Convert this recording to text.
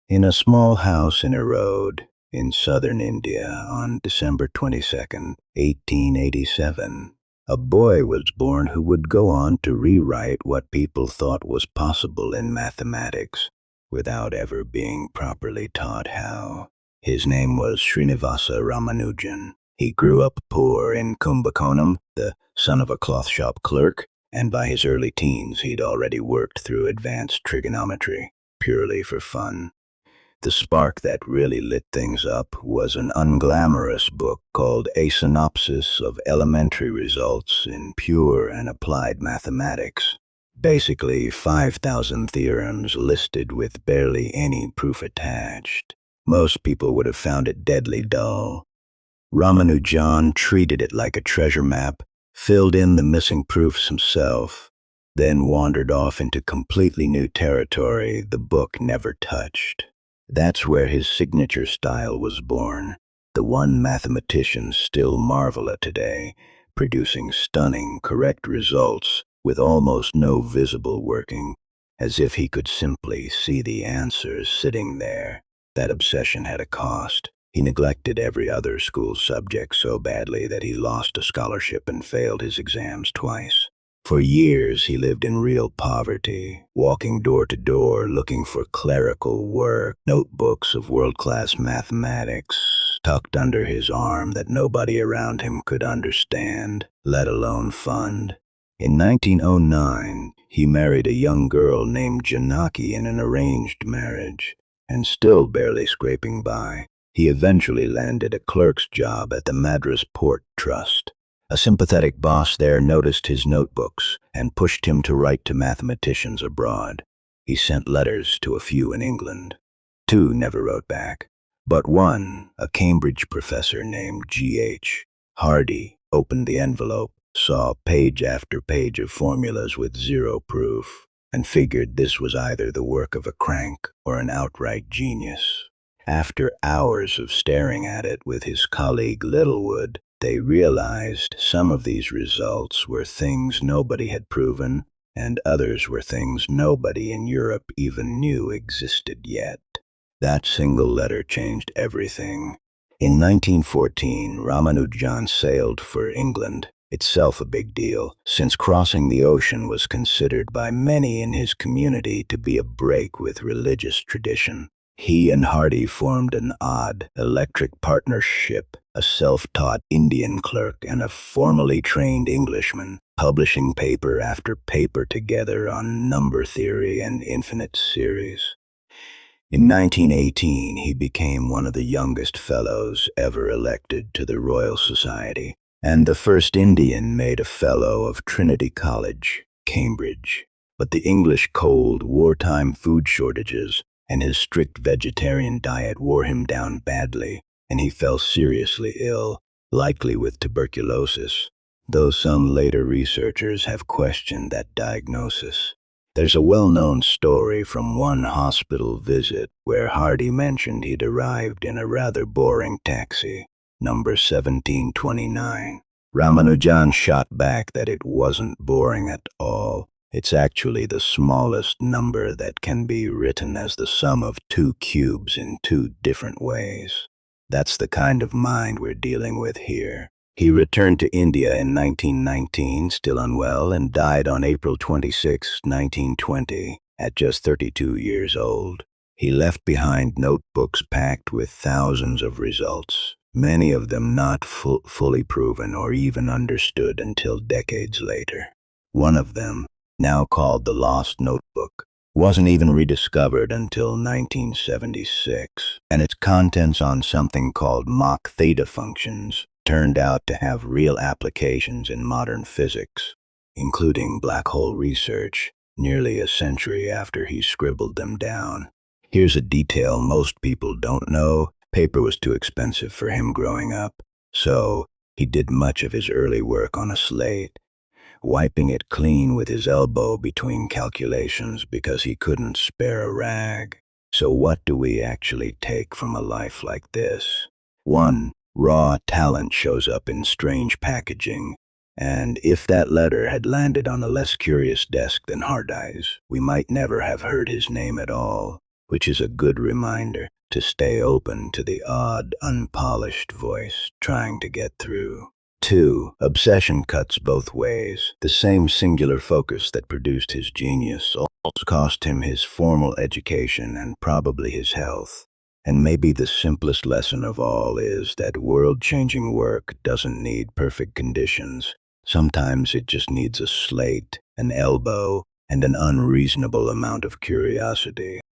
In a small house in a road in southern India on December 22nd, 1887, a boy was born who would go on to rewrite what people thought was possible in mathematics without ever being properly taught how. His name was Srinivasa Ramanujan. He grew up poor in Kumbakonam, the son of a cloth shop clerk, and by his early teens he'd already worked through advanced trigonometry, purely for fun. The spark that really lit things up was an unglamorous book called A Synopsis of Elementary Results in Pure and Applied Mathematics. Basically, 5,000 theorems listed with barely any proof attached. Most people would have found it deadly dull. Ramanujan treated it like a treasure map, filled in the missing proofs himself, then wandered off into completely new territory the book never touched. That's where his signature style was born, the one mathematicians still marvel at today, producing stunning, correct results with almost no visible working, as if he could simply see the answers sitting there. That obsession had a cost. He neglected every other school subject so badly that he lost a scholarship and failed his exams twice. For years, he lived in real poverty, walking door to door looking for clerical work, notebooks of world-class mathematics tucked under his arm that nobody around him could understand, let alone fund. In 1909, he married a young girl named Janaki in an arranged marriage, and still barely scraping by, he eventually landed a clerk's job at the Madras Port Trust. A sympathetic boss there noticed his notebooks and pushed him to write to mathematicians abroad. He sent letters to a few in England. Two never wrote back, but one, a Cambridge professor named G.H. Hardy, opened the envelope, saw page after page of formulas with zero proof, and figured this was either the work of a crank or an outright genius. After hours of staring at it with his colleague Littlewood, they realized some of these results were things nobody had proven, and others were things nobody in Europe even knew existed yet. That single letter changed everything. In 1914, Ramanujan sailed for England, itself a big deal, since crossing the ocean was considered by many in his community to be a break with religious tradition. He and Hardy formed an odd, electric partnership, a self-taught Indian clerk and a formally trained Englishman, publishing paper after paper together on number theory and infinite series. In 1918, he became one of the youngest fellows ever elected to the Royal Society, and the first Indian made a fellow of Trinity College, Cambridge. But the English cold, wartime food shortages and his strict vegetarian diet wore him down badly, and he fell seriously ill, likely with tuberculosis, though some later researchers have questioned that diagnosis. There's a well-known story from one hospital visit where Hardy mentioned he'd arrived in a rather boring taxi, number 1729. Ramanujan shot back that it wasn't boring at all. It's actually the smallest number that can be written as the sum of two cubes in two different ways. That's the kind of mind we're dealing with here. He returned to India in 1919, still unwell, and died on April 26, 1920, at just 32 years old. He left behind notebooks packed with thousands of results, many of them not fully proven or even understood until decades later. One of them, now called the Lost Notebook, wasn't even rediscovered until 1976, and its contents on something called Mach theta functions turned out to have real applications in modern physics, including black hole research, nearly a century after he scribbled them down. Here's a detail most people don't know. Paper was too expensive for him growing up, so he did much of his early work on a slate, wiping it clean with his elbow between calculations because he couldn't spare a rag. So what do we actually take from a life like this? 1. Raw talent shows up in strange packaging, and if that letter had landed on a less curious desk than Hardy's, we might never have heard his name at all. which is a good reminder to stay open to the odd, unpolished voice trying to get through. 2. Obsession cuts both ways. The same singular focus that produced his genius also cost him his formal education and probably his health. And maybe the simplest lesson of all is that world-changing work doesn't need perfect conditions. Sometimes it just needs a slate, an elbow, and an unreasonable amount of curiosity.